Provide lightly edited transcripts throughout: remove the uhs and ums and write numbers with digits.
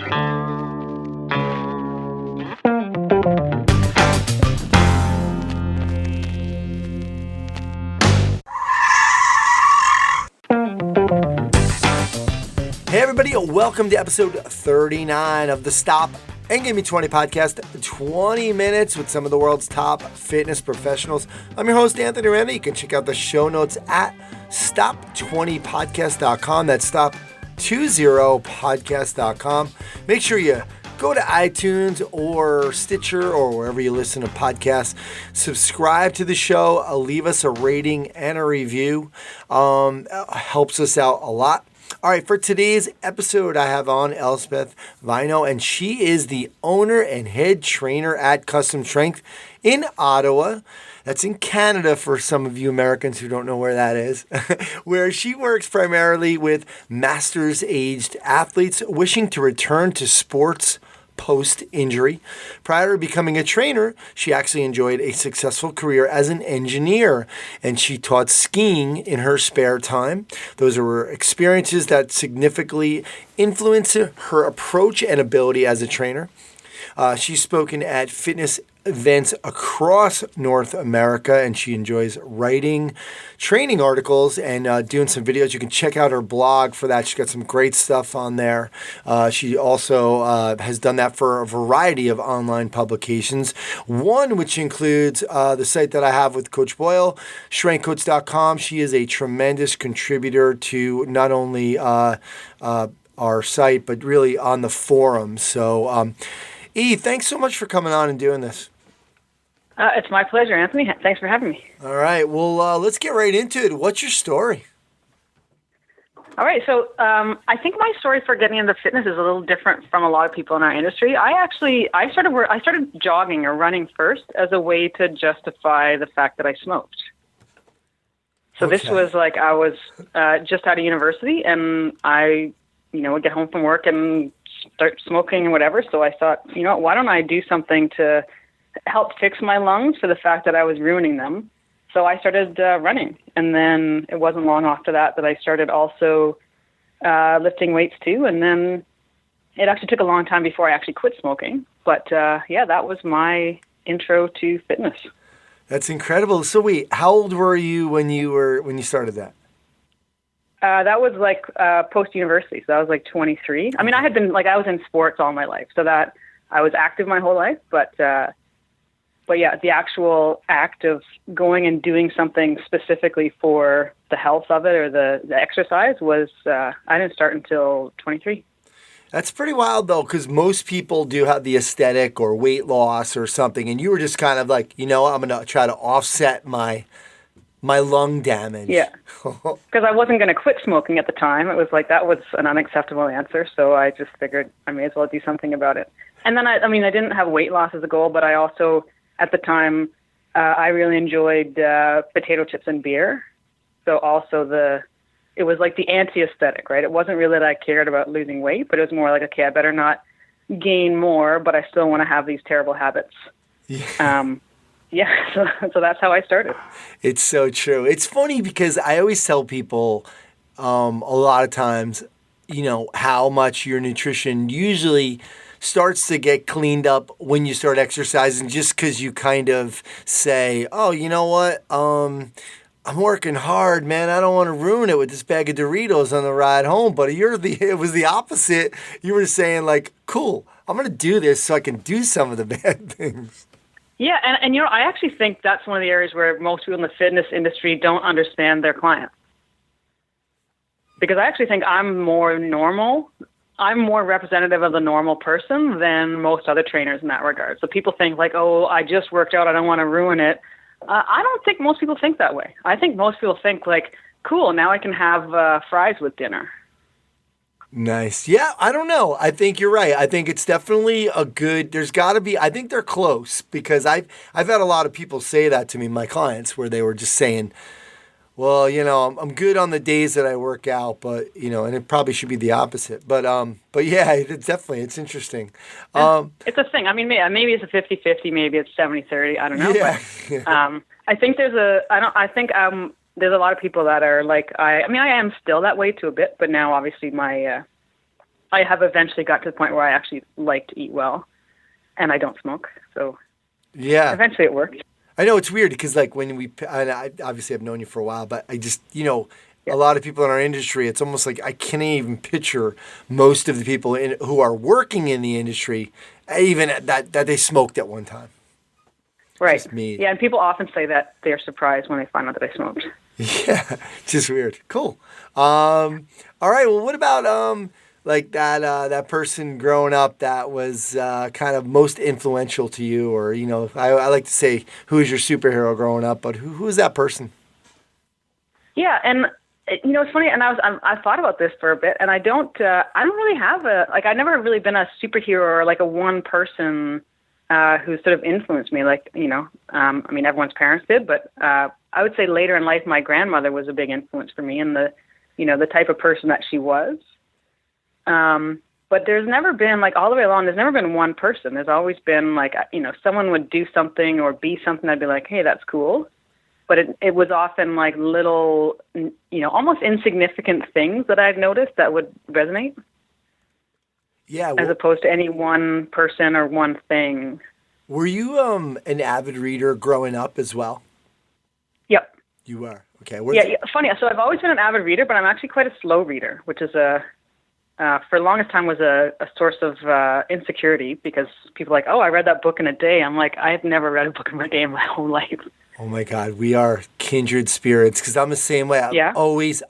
Hey everybody, welcome to episode 39 of the Stop and Give Me 20 podcast, 20 minutes with some of the world's top fitness professionals. I'm your host, Anthony Randa. You can check out the show notes at stop20podcast.com. That's stop20podcast.com. Make sure you go to iTunes or Stitcher or wherever you listen to podcasts. Subscribe to the show. Leave us a rating and a review. Helps us out a lot. All right, for today's episode, I have on Elsbeth Vaino, and she is the owner and head trainer at Custom Strength in Ottawa. That's in Canada for some of you Americans who don't know where that is, where she works primarily with masters-aged athletes wishing to return to sports post-injury. Prior to becoming a trainer, she actually enjoyed a successful career as an engineer, and she taught skiing in her spare time. Those were experiences that significantly influenced her approach and ability as a trainer. She's spoken at fitness events across North America, and she enjoys writing training articles and doing some videos. You can check out her blog for that. She's got some great stuff on there. She also has done that for a variety of online publications, one which includes the site that I have with Coach Boyle, strengthcoach.com. She is a tremendous contributor to not only our site, but really on the forums. So, E, thanks so much for coming on and doing this. It's my pleasure, Anthony. Thanks for having me. All right. Well, let's get right into it. What's your story? All right. So I think my story for getting into fitness is a little different from a lot of people in our industry. I started jogging or running first as a way to justify the fact that I smoked. So Okay. This was like I was just out of university, and I, would get home from work and start smoking and whatever. So I thought, why don't I do something to help fix my lungs for the fact that I was ruining them. So I started running. And then it wasn't long after that I started also lifting weights too. And then it actually took a long time before I actually quit smoking. But that was my intro to fitness. That's incredible. So wait, how old were you when you started that? That was like post-university, so I was like 23. I mean, I was in sports all my life, so that I was active my whole life. But yeah, the actual act of going and doing something specifically for the health of it or the exercise was, I didn't start until 23. That's pretty wild, though, because most people do have the aesthetic or weight loss or something, and you were just kind of like, I'm going to try to offset my lung damage. Yeah, because I wasn't going to quit smoking at the time. It was like that was an unacceptable answer, so I just figured I may as well do something about it. And then I didn't have weight loss as a goal, but I also, at the time, I really enjoyed potato chips and beer. So also it was like the anti-aesthetic, right? It wasn't really that I cared about losing weight, but it was more like, okay, I better not gain more, but I still want to have these terrible habits. Yeah. So that's how I started. It's so true. It's funny because I always tell people a lot of times, how much your nutrition usually starts to get cleaned up when you start exercising, just because you kind of say, oh, you know what? I'm working hard, man. I don't want to ruin it with this bag of Doritos on the ride home. But it was the opposite. You were saying like, cool, I'm going to do this so I can do some of the bad things. Yeah, and I actually think that's one of the areas where most people in the fitness industry don't understand their clients. Because I actually think I'm more normal. I'm more representative of the normal person than most other trainers in that regard. So people think like, oh, I just worked out, I don't want to ruin it. I don't think most people think that way. I think most people think like, cool, now I can have fries with dinner. Nice. Yeah, I don't know. I think you're right. I think it's definitely there's got to be, I think they're close, because I've had a lot of people say that to me, my clients, where they were just saying, well, I'm good on the days that I work out, but, and it probably should be the opposite. But yeah, it's interesting. It's a thing. I mean, maybe it's a 50-50, maybe it's 70-30. I don't know. Yeah. But, I think there's a lot of people that are like, I am still that way to a bit, but now obviously my I have eventually got to the point where I actually like to eat well, and I don't smoke. So Yeah. eventually it worked. I know it's weird because like when and I obviously I've known you for a while, but I just, Yeah. a lot of people in our industry, it's almost like I can't even picture most of the people who are working in the industry, even that they smoked at one time. Right. Just me. Yeah, and people often say that they're surprised when they find out that I smoked. Yeah, just weird. Cool. All right. Well, what about like that person growing up that was kind of most influential to you, or I like to say who's your superhero growing up, but who is that person? Yeah, and it's funny. And I thought about this for a bit, and I don't really have I've never really been a superhero or like a one person who sort of influenced me. Like I mean, everyone's parents did, but I would say later in life, my grandmother was a big influence for me, and the type of person that she was. But there's never been, like, all the way along, there's never been one person. There's always been, like, someone would do something or be something. I'd be like, hey, that's cool. But it was often like little, almost insignificant things that I've noticed that would resonate. Yeah. As opposed to any one person or one thing. Were you an avid reader growing up as well? Yep. You were. Okay. Yeah, funny. So I've always been an avid reader, but I'm actually quite a slow reader, which is for the longest time was a source of insecurity, because people are like, oh, I read that book in a day. I'm like, I've never read a book in a day in my whole life. Oh my God, we are kindred spirits, because I'm the same way. Yeah.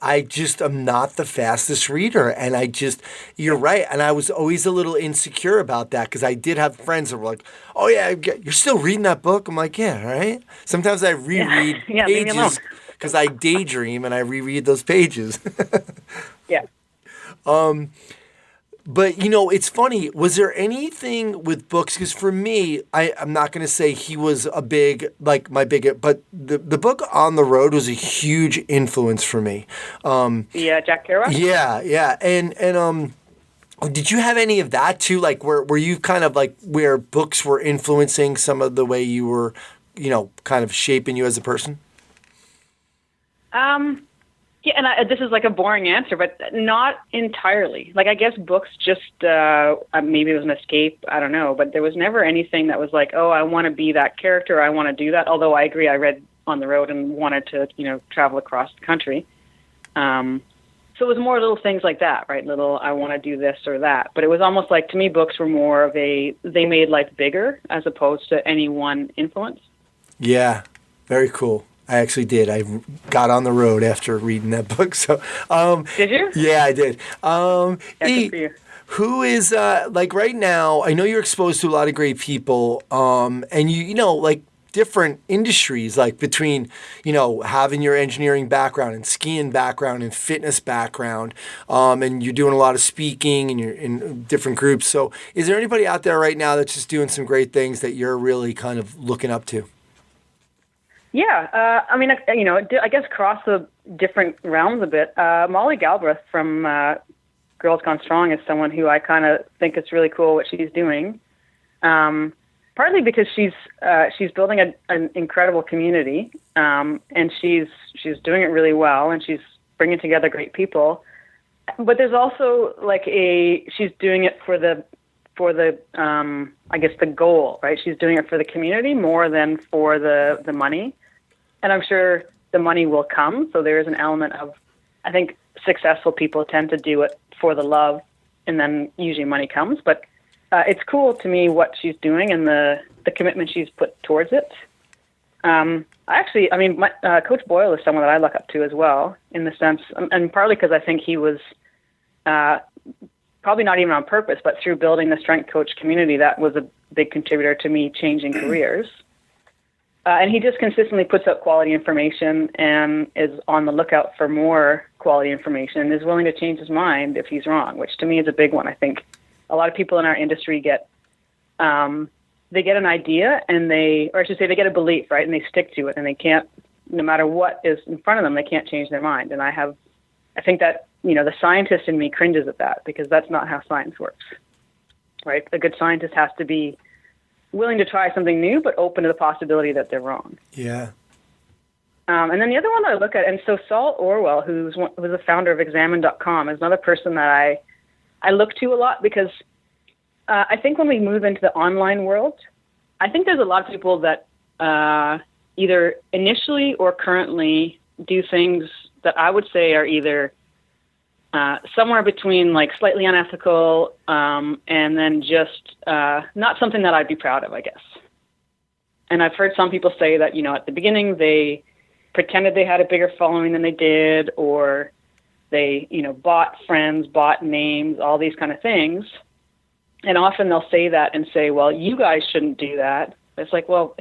I just am not the fastest reader. And you're right. And I was always a little insecure about that, because I did have friends that were like, oh yeah, you're still reading that book? I'm like, yeah, right. Sometimes I reread pages because I daydream and I reread those pages. Yeah. But, it's funny. Was there anything with books? Because for me, I'm not going to say he was a big, like my big, but the book On the Road was a huge influence for me. Yeah, Jack Kerouac? Yeah. And did you have any of that too? Like, were you kind of like where books were influencing some of the way you were, kind of shaping you as a person? Yeah, and this is like a boring answer, but not entirely. Like, I guess books just, maybe it was an escape, I don't know, but there was never anything that was like, oh, I want to be that character, I want to do that. Although I agree, I read On the Road and wanted to, travel across the country. So it was more little things like that, right? Little, I want to do this or that. But it was almost like, to me, books were more of they made life bigger as opposed to any one influence. Yeah, very cool. I actually did. I got on the road after reading that book. So, did you? Yeah, I did. Good for you. Who is like right now? I know you're exposed to a lot of great people, and like different industries, like between having your engineering background and skiing background and fitness background, and you're doing a lot of speaking and you're in different groups. So, is there anybody out there right now that's just doing some great things that you're really kind of looking up to? Yeah, I mean, I guess across the different realms a bit. Molly Galbraith from Girls Gone Strong is someone who I kind of think it's really cool what she's doing. Partly because she's building an incredible community, and she's doing it really well, and she's bringing together great people. But there's also like she's doing it for the I guess the goal, right? She's doing it for the community more than for the money. And I'm sure the money will come. So there is an element of, I think successful people tend to do it for the love, and then usually money comes. But it's cool to me what she's doing and the commitment she's put towards it. Coach Boyle is someone that I look up to as well, in the sense, and partly because I think he was probably not even on purpose, but through building the strength coach community, that was a big contributor to me changing careers. And he just consistently puts out quality information and is on the lookout for more quality information and is willing to change his mind if he's wrong, which to me is a big one. I think a lot of people in our industry get an idea and they get a belief, right? And they stick to it, and they can't, no matter what is in front of them, they can't change their mind. And I think that, the scientist in me cringes at that, because that's not how science works, right? A good scientist has to be willing to try something new, but open to the possibility that they're wrong. Yeah. And then the other one that I look at, and so Saul Orwell, who's the founder of Examine.com, is another person that I look to a lot because I think when we move into the online world, I think there's a lot of people that either initially or currently do things that I would say are either somewhere between like slightly unethical and then just not something that I'd be proud of, I guess. And I've heard some people say that, at the beginning they pretended they had a bigger following than they did, or they, bought friends, bought names, all these kind of things. And often they'll say that and say, well, you guys shouldn't do that. It's like, well,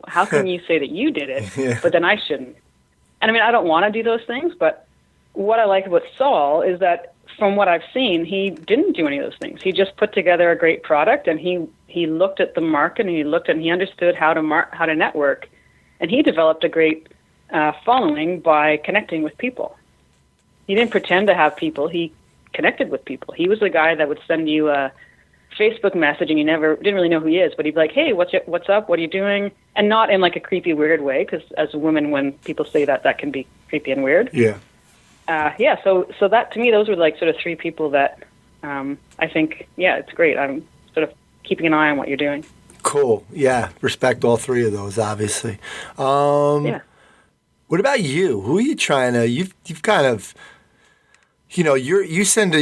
how can you say that you did it, but then I shouldn't? And I mean, I don't want to do those things, but what I like about Saul is that from what I've seen, he didn't do any of those things. He just put together a great product, and he looked at the market, and he understood how to network, and he developed a great following by connecting with people. He didn't pretend to have people. He connected with people. He was the guy that would send you a Facebook message and you didn't really know who he is, but he'd be like, hey, what's up? What are you doing? And not in like a creepy, weird way, because as a woman, when people say that, that can be creepy and weird. Yeah. So that, to me, those were like sort of three people that I think, it's great. I'm sort of keeping an eye on what you're doing. Cool. Yeah. Respect all three of those, obviously. Yeah. What about you? Who are you trying to, you've kind of, you send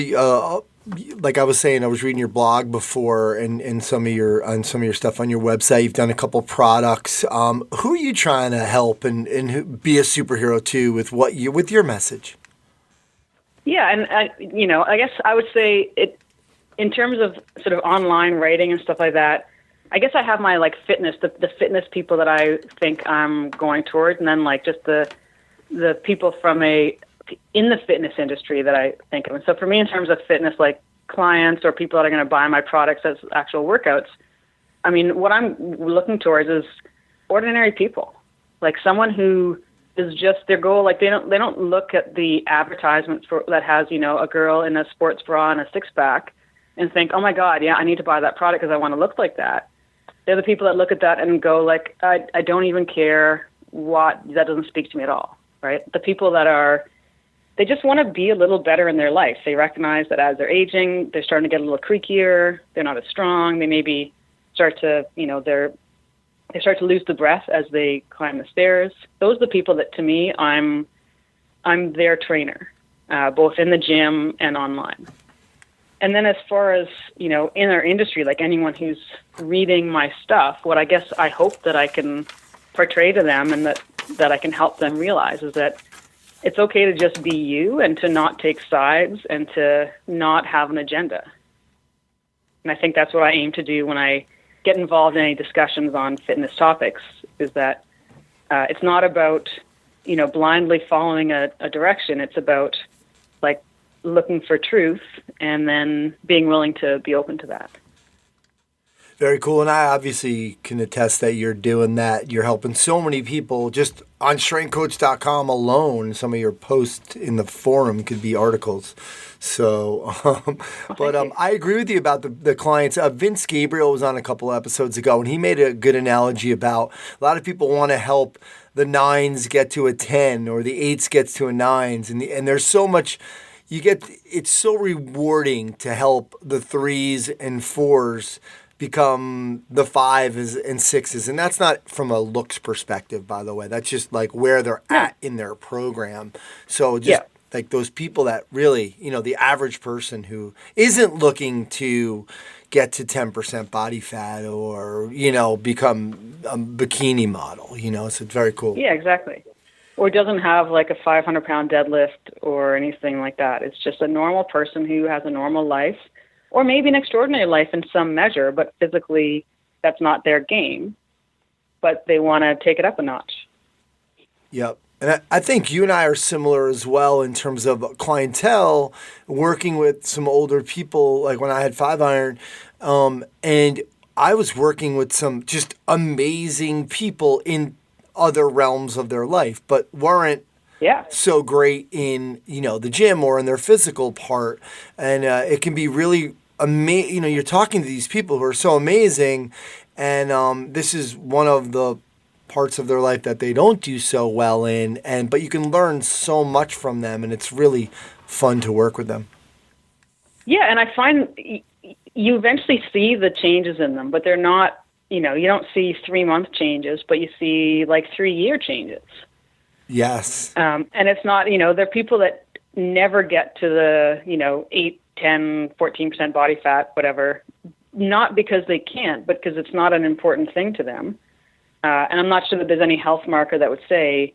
like I was saying, I was reading your blog before and some of your stuff on your website. You've done a couple products. Who are you trying to help and be a superhero to with your message? Yeah, and I guess I would say it in terms of sort of online writing and stuff like that. I guess I have my like fitness, the fitness people that I think I'm going towards, and then like just the people in the fitness industry that I think of. And so for me, in terms of fitness, like clients or people that are going to buy my products as actual workouts, I mean, what I'm looking towards is ordinary people, like someone who is just their goal. Like they don't look at the advertisements that has, a girl in a sports bra and a six pack and think, oh my God, yeah, I need to buy that product because I want to look like that. They're the people that look at that and go like, I don't even care that doesn't speak to me at all. Right. The people that they just want to be a little better in their life. They recognize that as they're aging, they're starting to get a little creakier. They're not as strong. They maybe start to, they start to lose the breath as they climb the stairs. Those are the people that, to me, I'm their trainer, both in the gym and online. And then as far as, in our industry, like anyone who's reading my stuff, what I guess I hope that I can portray to them and that I can help them realize is that it's okay to just be you and to not take sides and to not have an agenda. And I think that's what I aim to do when I get involved in any discussions on fitness topics, is that it's not about, blindly following a direction. It's about like looking for truth and then being willing to be open to that. Very cool. And I obviously can attest that you're doing that. You're helping so many people just on strengthcoach.com alone. Some of your posts in the forum could be articles. So, I agree with you about the clients. Vince Gabriel was on a couple episodes ago, and he made a good analogy about a lot of people want to help the 9s get to a 10 or the 8s gets to a 9s. And there's so much it's so rewarding to help the 3s and 4s become the 5s and 6s. And that's not from a looks perspective, by the way. That's just like where they're at in their program. So just like those people that really, the average person who isn't looking to get to 10% body fat or, become a bikini model, so it's very cool. Yeah, exactly. Or doesn't have like a 500-pound deadlift or anything like that. It's just a normal person who has a normal life, or maybe an extraordinary life in some measure, but physically that's not their game, but they want to take it up a notch. Yep. And I think you and I are similar as well in terms of clientele, working with some older people, like when I had 5-iron, and I was working with some just amazing people in other realms of their life, but weren't so great in, the gym or in their physical part. And it can be really amazing. You're talking to these people who are so amazing, and this is one of the parts of their life that they don't do so well in, but you can learn so much from them, and it's really fun to work with them. Yeah, and I find you eventually see the changes in them, but they're not, you don't see 3-month changes, but you see like 3-year changes. Yes. And it's not, they're people that never get to the, 8, 10, 14% body fat, whatever, not because they can't, but because it's not an important thing to them. And I'm not sure that there's any health marker that would say,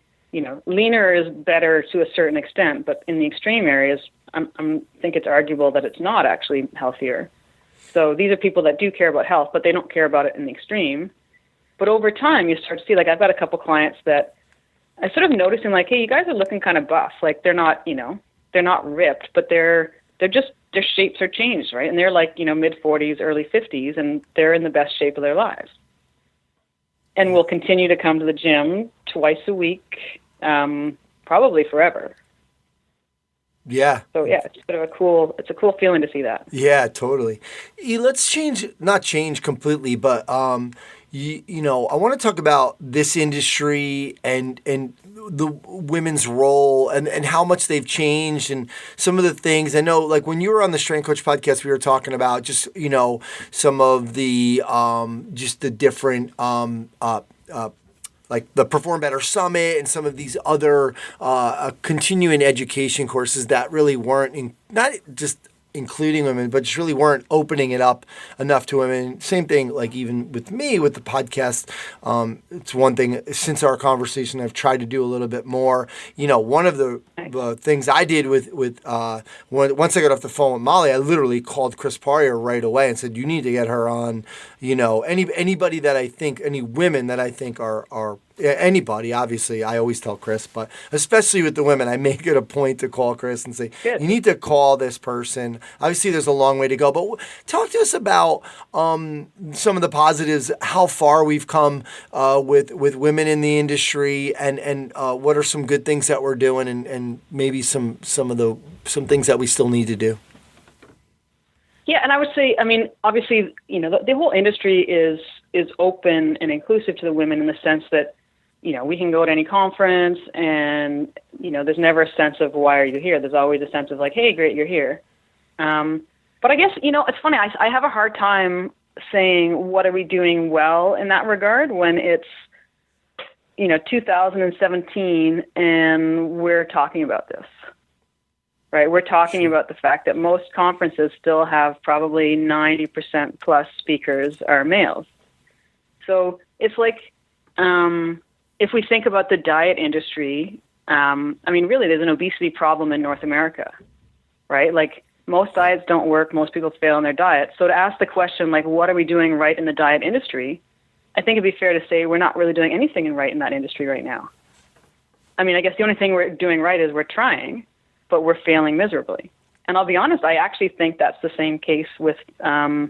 leaner is better to a certain extent, but in the extreme areas, I think it's arguable that it's not actually healthier. So these are people that do care about health, but they don't care about it in the extreme. But over time, you start to see, like, I've got a couple clients that I sort of noticing, like, hey, you guys are looking kind of buff. Like, they're not, they're not ripped, but they're just, their shapes are changed, right? And they're like, mid-40s, early 50s, and they're in the best shape of their lives. And will continue to come to the gym twice a week, probably forever. Yeah. So yeah, it's sort of a cool feeling to see that. Yeah, totally. Let's not change completely, but I want to talk about this industry and the women's role and how much they've changed and some of the things. I know, like when you were on the Strength Coach podcast, we were talking about just some of the just the different like the Perform Better Summit and some of these other continuing education courses that really weren't not just including women, but just really weren't opening it up enough to women. Same thing, like even with me with the podcast. It's one thing since our conversation I've tried to do a little bit more. One of the things I did with once I got off the phone with Molly, I literally called Chris Poirier right away and said, you need to get her on. Anybody that I think, any women that I think are anybody, obviously, I always tell Chris, but especially with the women, I make it a point to call Chris and say, Good. You need to call this person. Obviously, there's a long way to go, but talk to us about some of the positives, how far we've come with women in the industry, and what are some good things that we're doing, and maybe some things that we still need to do. Yeah, and I would say, obviously, the whole industry is open and inclusive to the women in the sense that, we can go to any conference and, there's never a sense of why are you here? There's always a sense of like, hey, great, you're here. But I guess, it's funny, I have a hard time saying what are we doing well in that regard when it's, 2017 and we're talking about this. Right, we're talking about the fact that most conferences still have probably 90% plus speakers are males. So it's like, if we think about the diet industry, really there's an obesity problem in North America, right? Like most diets don't work, most people fail in their diet. So to ask the question, like, what are we doing right in the diet industry? I think it'd be fair to say we're not really doing anything right in that industry right now. I guess the only thing we're doing right is we're trying, but we're failing miserably. And I'll be honest, I actually think that's the same case with the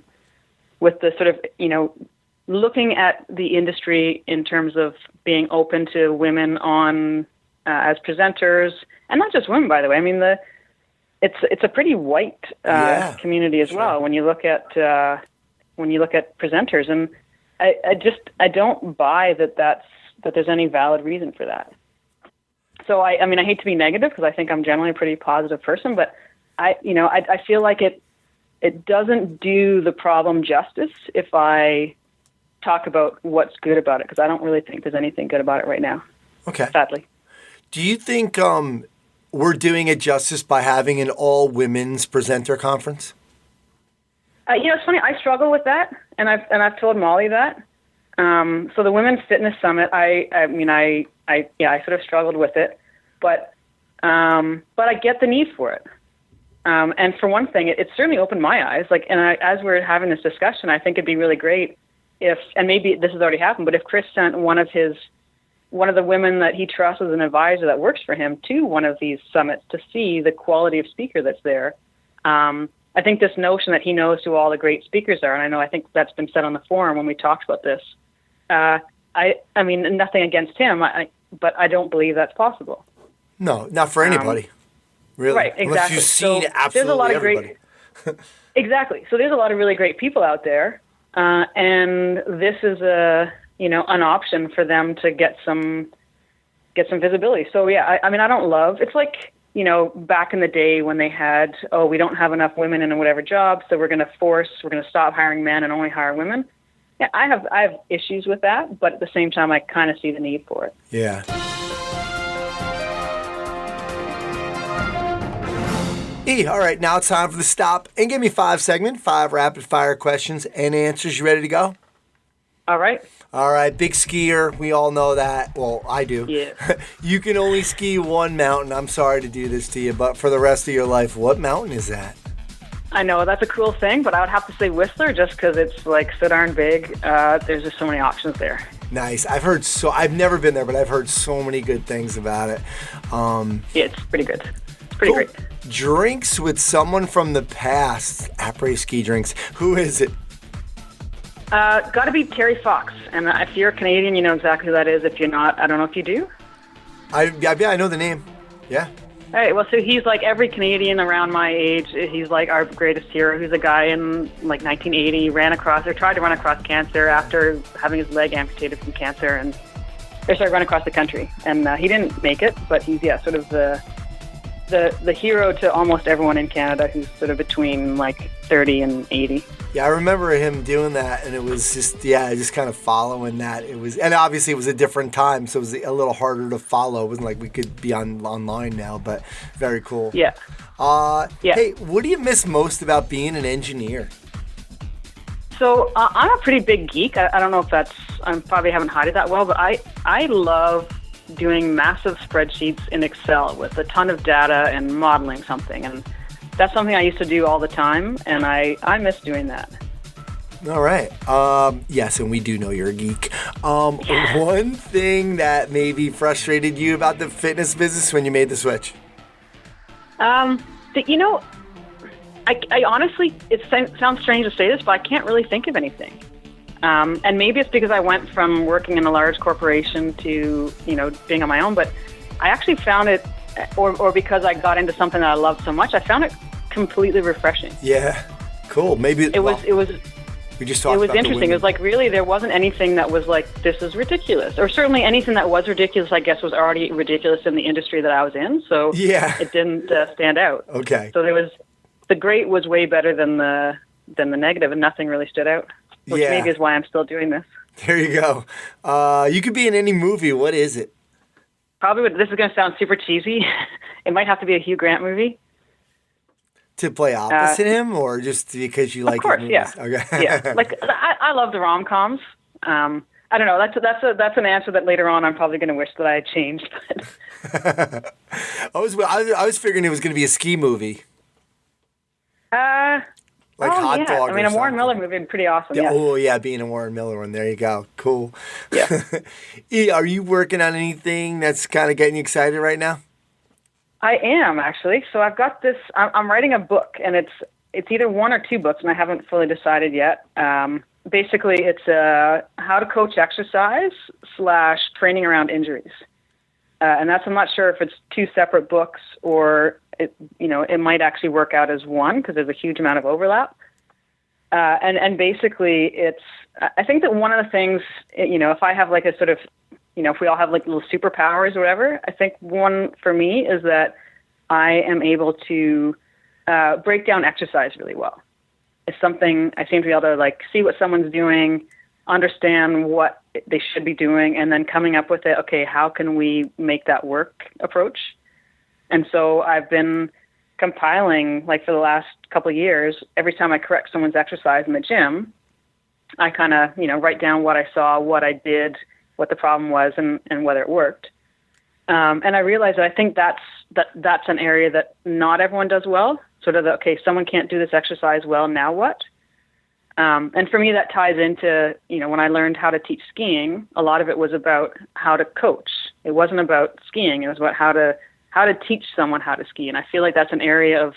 sort of, looking at the industry in terms of being open to women on as presenters, and not just women, by the way. It's a pretty white community as well when you look at presenters, and I don't buy that there's any valid reason for that. So I hate to be negative because I think I'm generally a pretty positive person, but I feel like it doesn't do the problem justice if I talk about what's good about it, because I don't really think there's anything good about it right now. Okay. Sadly. Do you think we're doing it justice by having an all women's presenter conference? It's funny. I struggle with that, and I've told Molly that. So the Women's Fitness Summit, I sort of struggled with it, but I get the need for it. And for one thing, it certainly opened my eyes. Like, and as we're having this discussion, I think it'd be really great if, and maybe this has already happened, but if Chris sent one of the women that he trusts as an advisor that works for him to one of these summits to see the quality of speaker that's there. I think this notion that he knows who all the great speakers are, and I think that's been said on the forum when we talked about this. Nothing against him, but I don't believe that's possible. No, not for anybody. Really. Right, exactly. Unless you've seen absolutely there's a lot of everybody. Exactly. So there's a lot of really great people out there, and this is an option for them to get some visibility. So yeah, I don't love. It's like back in the day when they had, we don't have enough women in whatever job, so we're going to stop hiring men and only hire women. Yeah, I have issues with that, but at the same time, I kind of see the need for it. Yeah. All right, now it's time for the stop and give me 5 segment, 5 rapid fire questions and answers. You ready to go? All right. All right, big skier. We all know that. Well, I do. Yeah. You can only ski one mountain. I'm sorry to do this to you, but for the rest of your life, what mountain is that? I know that's a cool thing, but I would have to say Whistler just because it's like so darn big. There's just so many options there. Nice. I've never been there, but I've heard so many good things about it. Yeah, it's pretty good. It's pretty great. Drinks with someone from the past. Après ski drinks. Who is it? Got to be Terry Fox. And if you're Canadian, you know exactly who that is. If you're not, I don't know if you do. I know the name. Yeah. All right, well, so he's like every Canadian around my age. He's like our greatest hero. He's a guy in like 1980, tried to run across cancer after having his leg amputated from cancer, and they started running across the country. And he didn't make it, but he's sort of the hero to almost everyone in Canada who's sort of between like 30 and 80. Yeah, I remember him doing that, and it was just kind of following that. And obviously it was a different time, so it was a little harder to follow. It wasn't like we could be online now, but very cool. Yeah. Hey, what do you miss most about being an engineer? So I'm a pretty big geek. I don't know if I probably haven't hid it that well, but I love doing massive spreadsheets in Excel with a ton of data and modeling something. And that's something I used to do all the time, and I miss doing that. All right. Yes, and we do know you're a geek. One thing that maybe frustrated you about the fitness business when you made the switch? I honestly, it sounds strange to say this, but I can't really think of anything. And maybe it's because I went from working in a large corporation to, being on my own, but I actually found it, or because I got into something that I loved so much, I found it completely refreshing. Yeah, cool. Maybe it was. We just talked. It was interesting. It was like really there wasn't anything that was like this is ridiculous, or certainly anything that was ridiculous. I guess was already ridiculous in the industry that I was in. So it didn't stand out. Okay. So the great was way better than the negative, and nothing really stood out. Which maybe is why I'm still doing this. There you go. You could be in any movie. What is it? Probably. This is going to sound super cheesy. It might have to be a Hugh Grant movie. To play opposite him, or just because you like? Of course, his movies? Yeah. Okay. Yeah, like I love the rom-coms. I don't know. That's an answer that later on I'm probably going to wish that I had changed. But I was figuring it was going to be a ski movie. Like Hot Dog. I mean, a Warren Miller movie would be pretty awesome. Yeah. Yeah. Oh, yeah, being a Warren Miller one. There you go. Cool. Yeah. Are you working on anything that's kind of getting you excited right now? I am, actually. So I've got this. I'm writing a book, and it's either 1 or 2 books, and I haven't fully decided yet. Basically, it's how to coach exercise / training around injuries. And I'm not sure if it's 2 separate books or it might actually work out as one because there's a huge amount of overlap. And basically I think that one of the things, if I have like a sort of, if we all have like little superpowers or whatever, I think one for me is that I am able to break down exercise really well. It's something I seem to be able to like see what someone's doing, understand what they should be doing, and then coming up with it. Okay, how can we make that work approach? And so I've been compiling, like for the last couple of years, every time I correct someone's exercise in the gym, I kind of, write down what I saw, what I did, what the problem was, and whether it worked. And I realized that I think that's an area that not everyone does well. Sort of, okay, someone can't do this exercise well, now what? And for me, that ties into, when I learned how to teach skiing, a lot of it was about how to coach. It wasn't about skiing. It was about how to teach someone how to ski. And I feel like that's an area of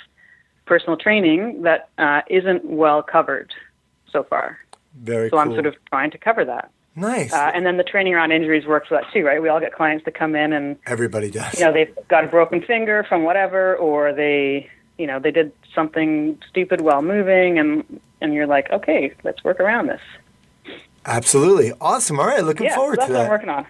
personal training that isn't well covered so far. Very cool. So I'm sort of trying to cover that. Nice. And then the training around injuries works for that too, right? We all get clients that come in and everybody does. They've got a broken finger from whatever, or they did something stupid while moving, and you're like, okay, let's work around this. Absolutely. Awesome. All right. Looking forward to that. That's what I'm working on.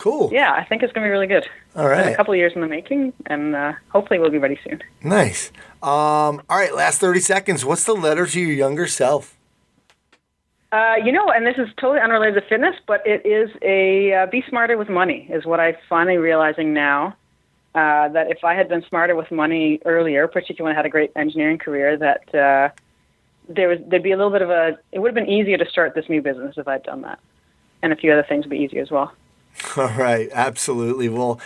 Cool. Yeah, I think it's going to be really good. All right. It's been a couple of years in the making, and hopefully we'll be ready soon. Nice. All right, last 30 seconds. What's the letter to your younger self? And this is totally unrelated to fitness, but it is be smarter with money is what I'm finally realizing now. That if I had been smarter with money earlier, particularly when I had a great engineering career, that there'd be a little bit of it would have been easier to start this new business if I'd done that. And a few other things would be easier as well. All right, absolutely. Well,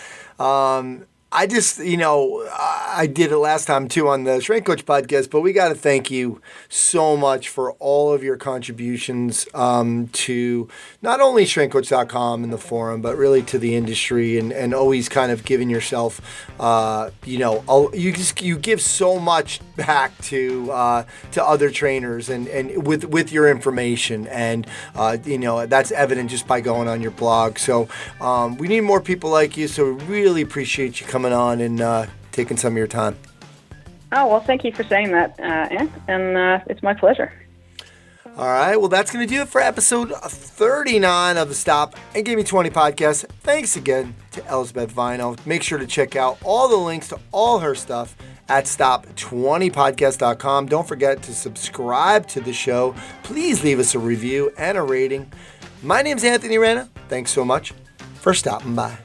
I just, I did it last time too on the Strength Coach podcast, but we got to thank you so much for all of your contributions to not only strengthcoach.com and the forum, but really to the industry and always kind of giving yourself, you give so much back to other trainers and with your information. And, that's evident just by going on your blog. So we need more people like you. So we really appreciate you coming on and taking some of your time. Oh, well, thank you for saying that, Ant, and it's my pleasure. All right, well, that's going to do it for episode 39 of the Stop and Give Me 20 podcast. Thanks again to Elsbeth Vaino. Make sure to check out all the links to all her stuff at stop20podcast.com. Don't forget to subscribe to the show. Please leave us a review and a rating. My name's Anthony Rana. Thanks so much for stopping by.